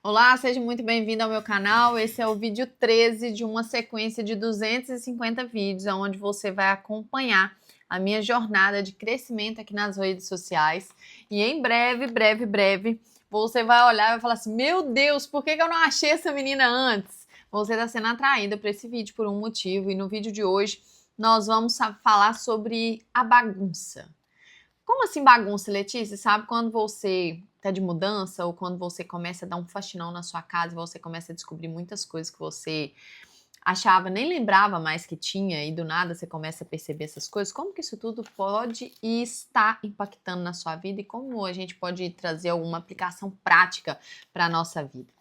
Olá, seja muito bem-vindo ao meu canal. Esse é o vídeo 13 de uma sequência de 250 vídeos, onde você vai acompanhar a minha jornada de crescimento aqui nas redes sociais. E em breve, você vai olhar e vai falar assim: meu Deus, por que eu não achei essa menina antes? Você está sendo atraída para esse vídeo por um motivo. E no vídeo de hoje, nós vamos falar sobre a bagunça. Como assim bagunça, Letícia? Sabe quando você tá de mudança ou quando você começa a dar um faxinão na sua casa e você começa a descobrir muitas coisas que você achava, nem lembrava mais que tinha e do nada você começa a perceber essas coisas? Como que isso tudo pode e está impactando na sua vida e como a gente pode trazer alguma aplicação prática para a nossa vida?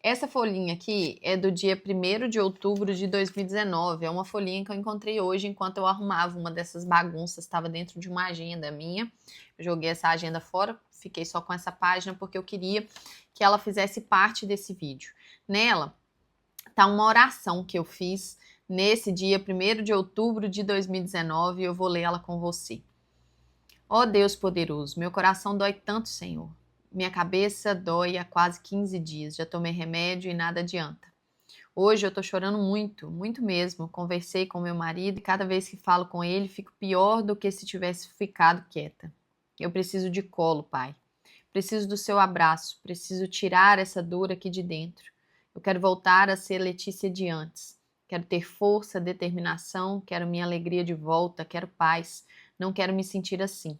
Essa folhinha aqui é do dia 1º de outubro de 2019. É uma folhinha que eu encontrei hoje enquanto eu arrumava uma dessas bagunças. Estava dentro de uma agenda minha. Eu joguei essa agenda fora, fiquei só com essa página porque eu queria que ela fizesse parte desse vídeo. Nela tá uma oração que eu fiz nesse dia 1º de outubro de 2019 e eu vou ler ela com você. Ó Deus poderoso, meu coração dói tanto, Senhor. Minha cabeça dói há quase 15 dias, já tomei remédio e nada adianta. Hoje eu tô chorando muito, muito mesmo. Conversei com meu marido e cada vez que falo com ele fico pior do que se tivesse ficado quieta. Eu preciso de colo, Pai. Preciso do seu abraço, preciso tirar essa dor aqui de dentro. Eu quero voltar a ser Letícia de antes. Quero ter força, determinação, quero minha alegria de volta, quero paz. Não quero me sentir assim.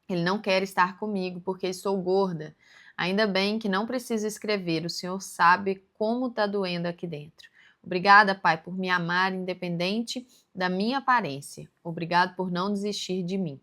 Ele não quer estar comigo porque estou gorda. Ainda bem que não preciso escrever, o Senhor sabe como está doendo aqui dentro. Obrigada, Pai, por me amar independente da minha aparência. Obrigado por não desistir de mim.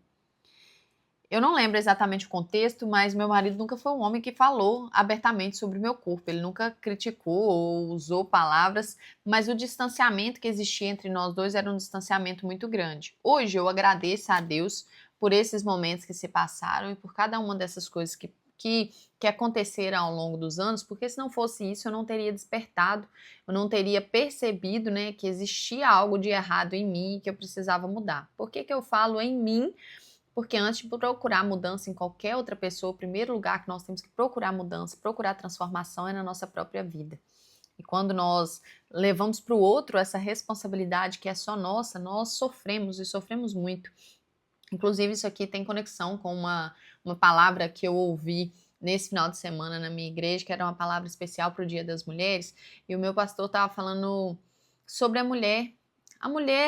Eu não lembro exatamente o contexto, mas meu marido nunca foi um homem que falou abertamente sobre o meu corpo. Ele nunca criticou ou usou palavras, mas o distanciamento que existia entre nós dois era um distanciamento muito grande. Hoje eu agradeço a Deus por esses momentos que se passaram e por cada uma dessas coisas que aconteceram ao longo dos anos, porque se não fosse isso eu não teria despertado, eu não teria percebido, né, que existia algo de errado em mim e que eu precisava mudar. Por que eu falo em mim? Porque antes de procurar mudança em qualquer outra pessoa, o primeiro lugar que nós temos que procurar mudança, procurar transformação é na nossa própria vida. E quando nós levamos para o outro essa responsabilidade que é só nossa, nós sofremos e sofremos muito. Inclusive isso aqui tem conexão com uma palavra que eu ouvi nesse final de semana na minha igreja, que era uma palavra especial para o Dia das Mulheres, e o meu pastor estava falando sobre a mulher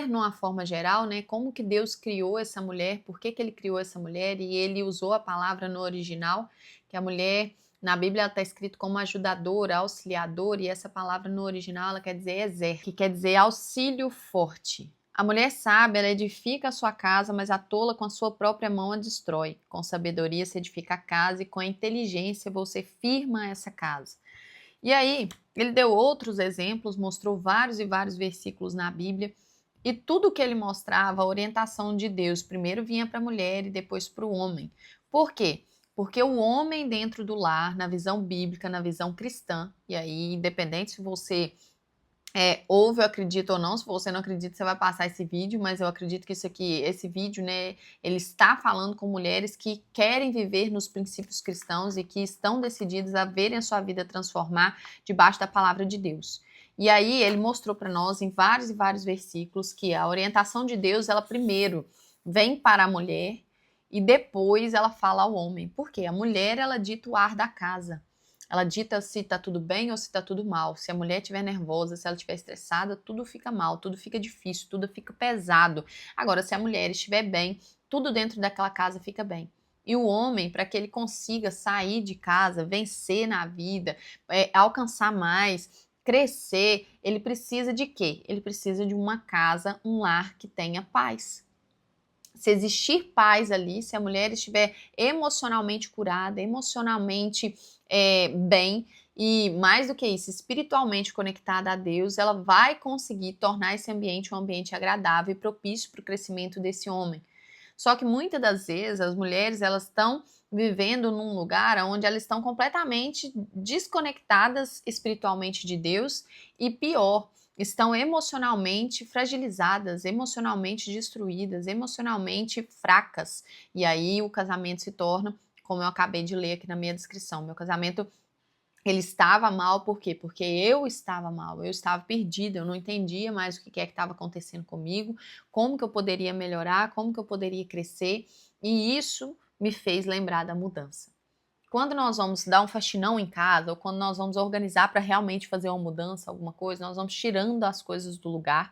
numa forma geral, né? Como que Deus criou essa mulher, por que ele criou essa mulher, e ele usou a palavra no original, que a mulher, na Bíblia está escrito como ajudadora, auxiliadora, e essa palavra no original ela quer dizer ezer, que quer dizer auxílio forte. A mulher sábia, ela edifica a sua casa, mas a tola com a sua própria mão a destrói. Com sabedoria se edifica a casa e com a inteligência você firma essa casa. E aí, ele deu outros exemplos, mostrou vários e vários versículos na Bíblia, e tudo que ele mostrava, a orientação de Deus, primeiro vinha para a mulher e depois para o homem. Por quê? Porque o homem dentro do lar, na visão bíblica, na visão cristã, e aí, independente se você ouve, eu acredito ou não, se você não acredita, você vai passar esse vídeo, mas eu acredito que esse vídeo, né, ele está falando com mulheres que querem viver nos princípios cristãos e que estão decididas a verem a sua vida transformar debaixo da palavra de Deus. E aí ele mostrou para nós em vários e vários versículos que a orientação de Deus, ela primeiro vem para a mulher e depois ela fala ao homem. Por quê? A mulher, ela dita o ar da casa. Ela dita se tá tudo bem ou se tá tudo mal. Se a mulher estiver nervosa, se ela estiver estressada, tudo fica mal, tudo fica difícil, tudo fica pesado. Agora, se a mulher estiver bem, tudo dentro daquela casa fica bem. E o homem, para que ele consiga sair de casa, vencer na vida, alcançar mais, crescer, ele precisa de quê? Ele precisa de uma casa, um lar que tenha paz. Se existir paz ali, se a mulher estiver emocionalmente curada, emocionalmente bem e mais do que isso, espiritualmente conectada a Deus, ela vai conseguir tornar esse ambiente um ambiente agradável e propício para o crescimento desse homem. Só que muitas das vezes as mulheres elas estão vivendo num lugar onde elas estão completamente desconectadas espiritualmente de Deus e pior, estão emocionalmente fragilizadas, emocionalmente destruídas, emocionalmente fracas. E aí o casamento se torna, como eu acabei de ler aqui na minha descrição, meu casamento Ele estava mal, por quê? Porque eu estava mal, eu estava perdida, eu não entendia mais o que é que estava acontecendo comigo, como que eu poderia melhorar, como que eu poderia crescer, e isso me fez lembrar da mudança. Quando nós vamos dar um faxinão em casa, ou quando nós vamos organizar para realmente fazer uma mudança, alguma coisa, nós vamos tirando as coisas do lugar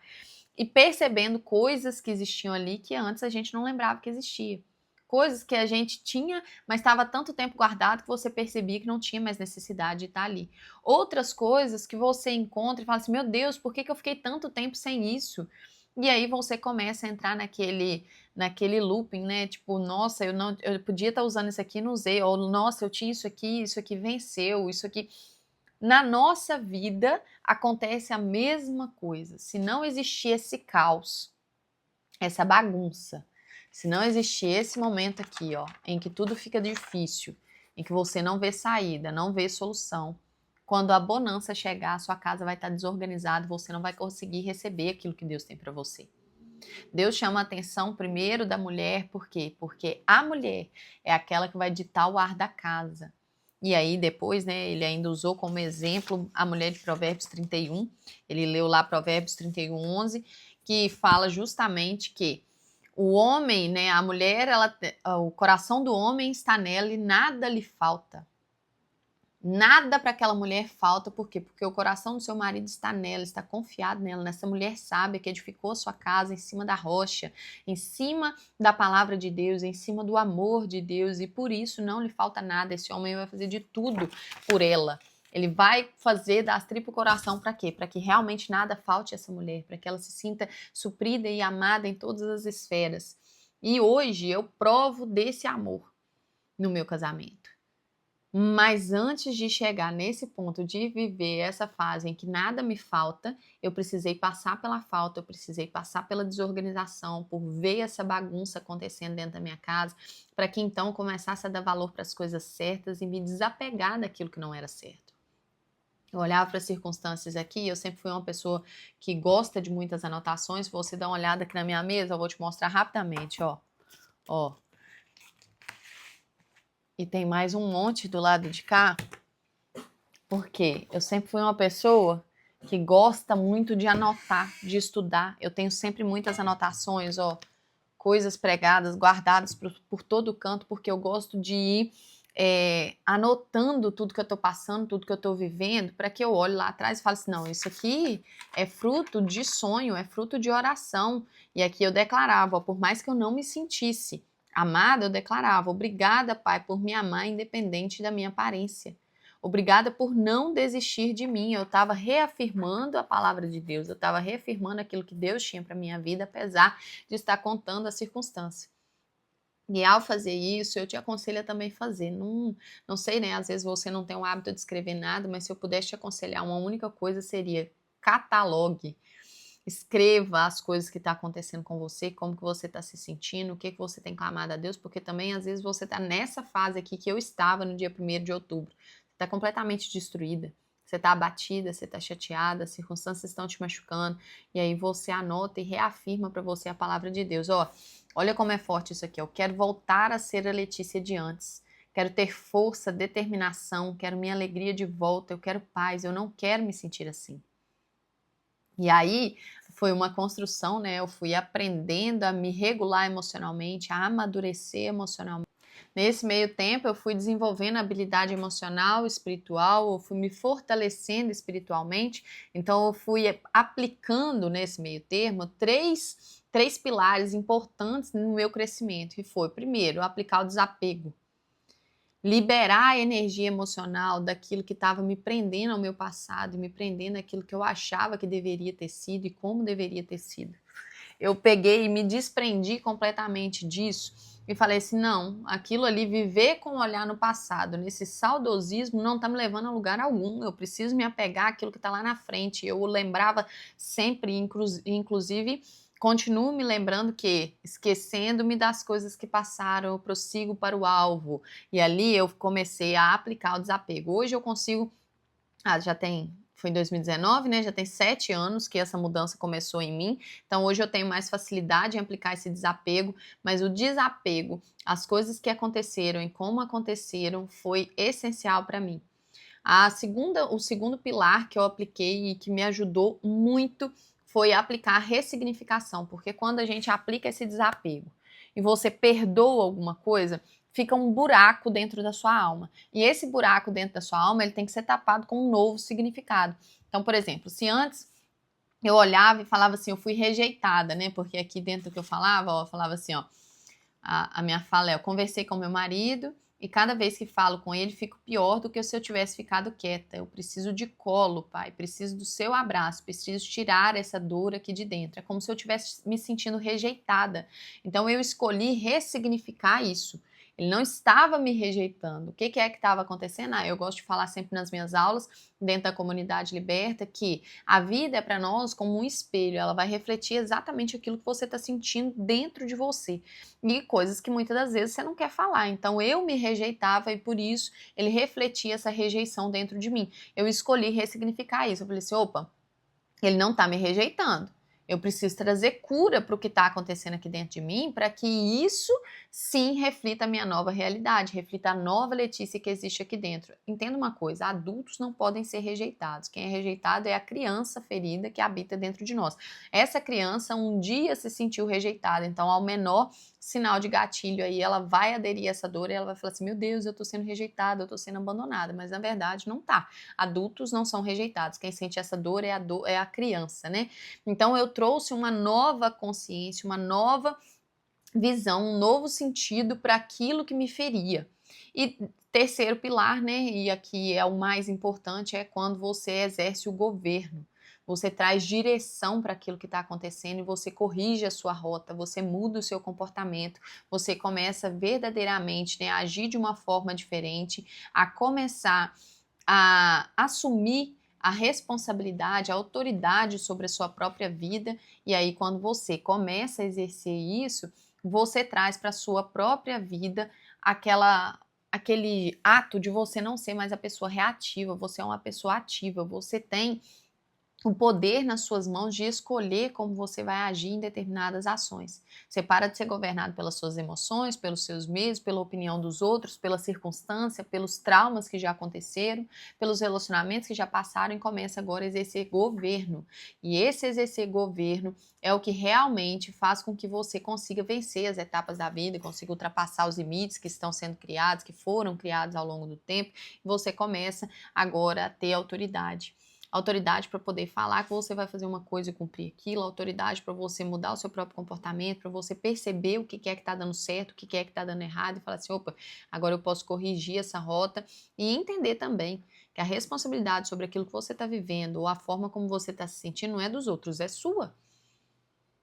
e percebendo coisas que existiam ali que antes a gente não lembrava que existia. Coisas que a gente tinha, mas estava tanto tempo guardado que você percebia que não tinha mais necessidade de estar ali. Outras coisas que você encontra e fala assim, meu Deus, por que eu fiquei tanto tempo sem isso? E aí você começa a entrar naquele looping, né? Tipo, nossa, eu podia estar usando isso aqui e não usei. Ou, nossa, eu tinha isso aqui venceu, isso aqui. Na nossa vida acontece a mesma coisa. Se não existir esse caos, essa bagunça, se não existir esse momento aqui, ó, em que tudo fica difícil, em que você não vê saída, não vê solução, quando a bonança chegar, a sua casa vai estar desorganizada, você não vai conseguir receber aquilo que Deus tem para você. Deus chama a atenção primeiro da mulher, por quê? Porque a mulher é aquela que vai ditar o ar da casa. E aí depois, né, ele ainda usou como exemplo a mulher de Provérbios 31, ele leu lá Provérbios 31, 11, que fala justamente que o homem, né, a mulher, o coração do homem está nela e nada lhe falta. Nada para aquela mulher falta, por quê? Porque o coração do seu marido está nela, está confiado nela, nessa mulher sábia que edificou a sua casa em cima da rocha, em cima da palavra de Deus, em cima do amor de Deus, e por isso não lhe falta nada. Esse homem vai fazer de tudo por ela. Ele vai fazer das tripas o coração para quê? Para que realmente nada falte a essa mulher, para que ela se sinta suprida e amada em todas as esferas. E hoje eu provo desse amor no meu casamento. Mas antes de chegar nesse ponto de viver essa fase em que nada me falta, eu precisei passar pela falta, eu precisei passar pela desorganização, por ver essa bagunça acontecendo dentro da minha casa, para que então eu começasse a dar valor para as coisas certas e me desapegar daquilo que não era certo. Eu olhava para as circunstâncias aqui, eu sempre fui uma pessoa que gosta de muitas anotações. Se você dá uma olhada aqui na minha mesa, eu vou te mostrar rapidamente, ó. Ó. E tem mais um monte do lado de cá, porque eu sempre fui uma pessoa que gosta muito de anotar, de estudar. Eu tenho sempre muitas anotações, ó, coisas pregadas, guardadas por todo canto, porque eu gosto de ir anotando tudo que eu tô passando, tudo que eu tô vivendo, para que eu olhe lá atrás e fale assim, não, isso aqui é fruto de sonho, é fruto de oração. E aqui eu declarava, ó, por mais que eu não me sentisse amada, eu declarava, obrigada, Pai, por me amar independente da minha aparência. Obrigada por não desistir de mim. Eu estava reafirmando a palavra de Deus, eu estava reafirmando aquilo que Deus tinha para minha vida, apesar de estar contando a circunstância. E ao fazer isso, eu te aconselho a também fazer. Não sei, né? Às vezes você não tem o hábito de escrever nada, mas se eu pudesse te aconselhar, uma única coisa seria catalogue. Escreva as coisas que estão acontecendo com você, como que você está se sentindo, o que você tem clamado a Deus, porque também às vezes você está nessa fase aqui que eu estava no dia 1º de outubro. Você está completamente destruída, você está abatida, você está chateada, as circunstâncias estão te machucando, e aí você anota e reafirma para você a palavra de Deus. Ó, olha como é forte isso aqui, eu quero voltar a ser a Letícia de antes. Quero ter força, determinação, quero minha alegria de volta, eu quero paz, eu não quero me sentir assim. E aí foi uma construção, né? Eu fui aprendendo a me regular emocionalmente, a amadurecer emocionalmente. Nesse meio tempo, eu fui desenvolvendo habilidade emocional, espiritual, eu fui me fortalecendo espiritualmente. Então, eu fui aplicando nesse meio termo três pilares importantes no meu crescimento. E foi, primeiro, aplicar o desapego. Liberar a energia emocional daquilo que estava me prendendo ao meu passado, me prendendo àquilo que eu achava que deveria ter sido e como deveria ter sido. Eu peguei e me desprendi completamente disso e falei assim, não, aquilo ali, viver com o olhar no passado, nesse saudosismo, não está me levando a lugar algum. Eu preciso me apegar àquilo que está lá na frente. Eu lembrava sempre, inclusive, continuo me lembrando que, esquecendo-me das coisas que passaram, eu prossigo para o alvo. E ali eu comecei a aplicar o desapego. Hoje eu consigo, foi em 2019, né? Já tem 7 anos que essa mudança começou em mim. Então hoje eu tenho mais facilidade em aplicar esse desapego, mas o desapego, as coisas que aconteceram e como aconteceram, foi essencial para mim. O segundo pilar que eu apliquei e que me ajudou muito foi aplicar a ressignificação, porque quando a gente aplica esse desapego e você perdoa alguma coisa, fica um buraco dentro da sua alma. E esse buraco dentro da sua alma, ele tem que ser tapado com um novo significado. Então, por exemplo, se antes eu olhava e falava assim, eu fui rejeitada, né? Porque aqui dentro do que eu falava, ó, eu falava assim, ó, a minha fala é, eu conversei com meu marido e cada vez que falo com ele fico pior do que se eu tivesse ficado quieta. Eu preciso de colo, pai, preciso do seu abraço, preciso tirar essa dor aqui de dentro. É como se eu estivesse me sentindo rejeitada. Então eu escolhi ressignificar isso. Ele não estava me rejeitando. O que é que estava acontecendo? Eu gosto de falar sempre nas minhas aulas, dentro da comunidade liberta, que a vida é para nós como um espelho. Ela vai refletir exatamente aquilo que você está sentindo dentro de você. E coisas que muitas das vezes você não quer falar. Então eu me rejeitava e por isso ele refletia essa rejeição dentro de mim. Eu escolhi ressignificar isso. Eu falei assim, opa, ele não está me rejeitando. Eu preciso trazer cura para o que está acontecendo aqui dentro de mim, para que isso sim reflita a minha nova realidade, reflita a nova Letícia que existe aqui dentro. Entenda uma coisa, adultos não podem ser rejeitados. Quem é rejeitado é a criança ferida que habita dentro de nós. Essa criança um dia se sentiu rejeitada, então ao menor sinal de gatilho aí, ela vai aderir a essa dor e ela vai falar assim, meu Deus, eu tô sendo rejeitada, eu tô sendo abandonada, mas na verdade não tá. Adultos não são rejeitados, quem sente essa dor é a criança, né? Então eu trouxe uma nova consciência, uma nova visão, um novo sentido para aquilo que me feria. E terceiro pilar, né, e aqui é o mais importante, é quando você exerce o governo. Você traz direção para aquilo que está acontecendo e você corrige a sua rota, você muda o seu comportamento, você começa verdadeiramente, né, a agir de uma forma diferente, a começar a assumir a responsabilidade, a autoridade sobre a sua própria vida. E aí, quando você começa a exercer isso, você traz para a sua própria vida aquele ato de você não ser mais a pessoa reativa, você é uma pessoa ativa, você tem o poder nas suas mãos de escolher como você vai agir em determinadas ações. Você para de ser governado pelas suas emoções, pelos seus medos, pela opinião dos outros, pela circunstância, pelos traumas que já aconteceram, pelos relacionamentos que já passaram e começa agora a exercer governo. E esse exercer governo é o que realmente faz com que você consiga vencer as etapas da vida, consiga ultrapassar os limites que estão sendo criados, que foram criados ao longo do tempo, e você começa agora a ter autoridade. Autoridade para poder falar que você vai fazer uma coisa e cumprir aquilo, autoridade para você mudar o seu próprio comportamento, para você perceber o que é que está dando certo, o que é que está dando errado e falar assim, opa, agora eu posso corrigir essa rota e entender também que a responsabilidade sobre aquilo que você está vivendo ou a forma como você está se sentindo não é dos outros, é sua.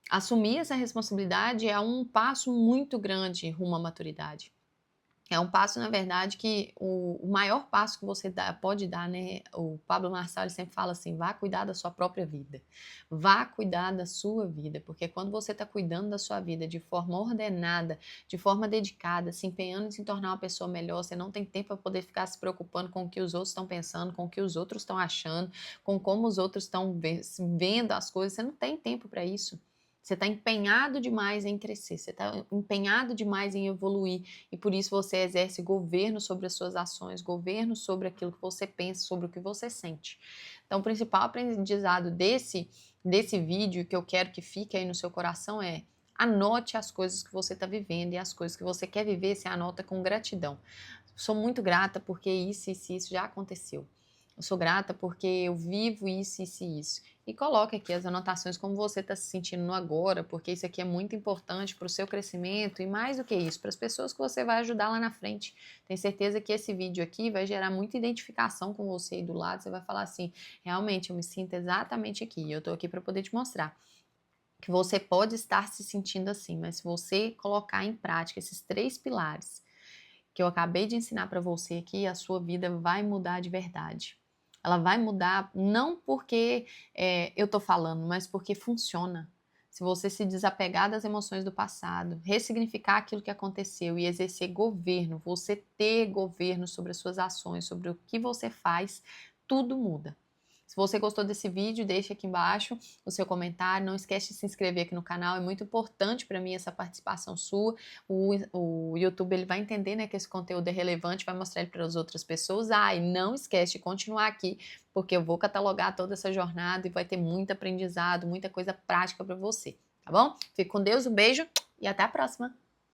Assumir essa responsabilidade é um passo muito grande rumo à maturidade. É um passo, na verdade, que o maior passo que você pode dar, né? O Pablo Marçal ele sempre fala assim, vá cuidar da sua própria vida. Vá cuidar da sua vida, porque quando você está cuidando da sua vida de forma ordenada, de forma dedicada, se empenhando em se tornar uma pessoa melhor, você não tem tempo para poder ficar se preocupando com o que os outros estão pensando, com o que os outros estão achando, com como os outros estão vendo as coisas, você não tem tempo para isso. Você está empenhado demais em crescer, você está empenhado demais em evoluir e por isso você exerce governo sobre as suas ações, governo sobre aquilo que você pensa, sobre o que você sente. Então, o principal aprendizado desse vídeo que eu quero que fique aí no seu coração é anote as coisas que você está vivendo e as coisas que você quer viver, você anota com gratidão. Sou muito grata porque isso já aconteceu. Eu sou grata porque eu vivo isso. E coloque aqui as anotações como você está se sentindo no agora, porque isso aqui é muito importante para o seu crescimento e mais do que isso, para as pessoas que você vai ajudar lá na frente. Tenho certeza que esse vídeo aqui vai gerar muita identificação com você aí do lado. Você vai falar assim, realmente eu me sinto exatamente aqui e eu estou aqui para poder te mostrar que você pode estar se sentindo assim, mas se você colocar em prática esses 3 pilares que eu acabei de ensinar para você aqui, a sua vida vai mudar de verdade. Ela vai mudar não porque eu tô falando, mas porque funciona. Se você se desapegar das emoções do passado, ressignificar aquilo que aconteceu e exercer governo, você ter governo sobre as suas ações, sobre o que você faz, tudo muda. Se você gostou desse vídeo, deixa aqui embaixo o seu comentário. Não esquece de se inscrever aqui no canal, é muito importante para mim essa participação sua. O YouTube ele vai entender, né, que esse conteúdo é relevante, vai mostrar ele para as outras pessoas. E não esquece de continuar aqui, porque eu vou catalogar toda essa jornada e vai ter muito aprendizado, muita coisa prática para você, tá bom? Fique com Deus, um beijo e até a próxima!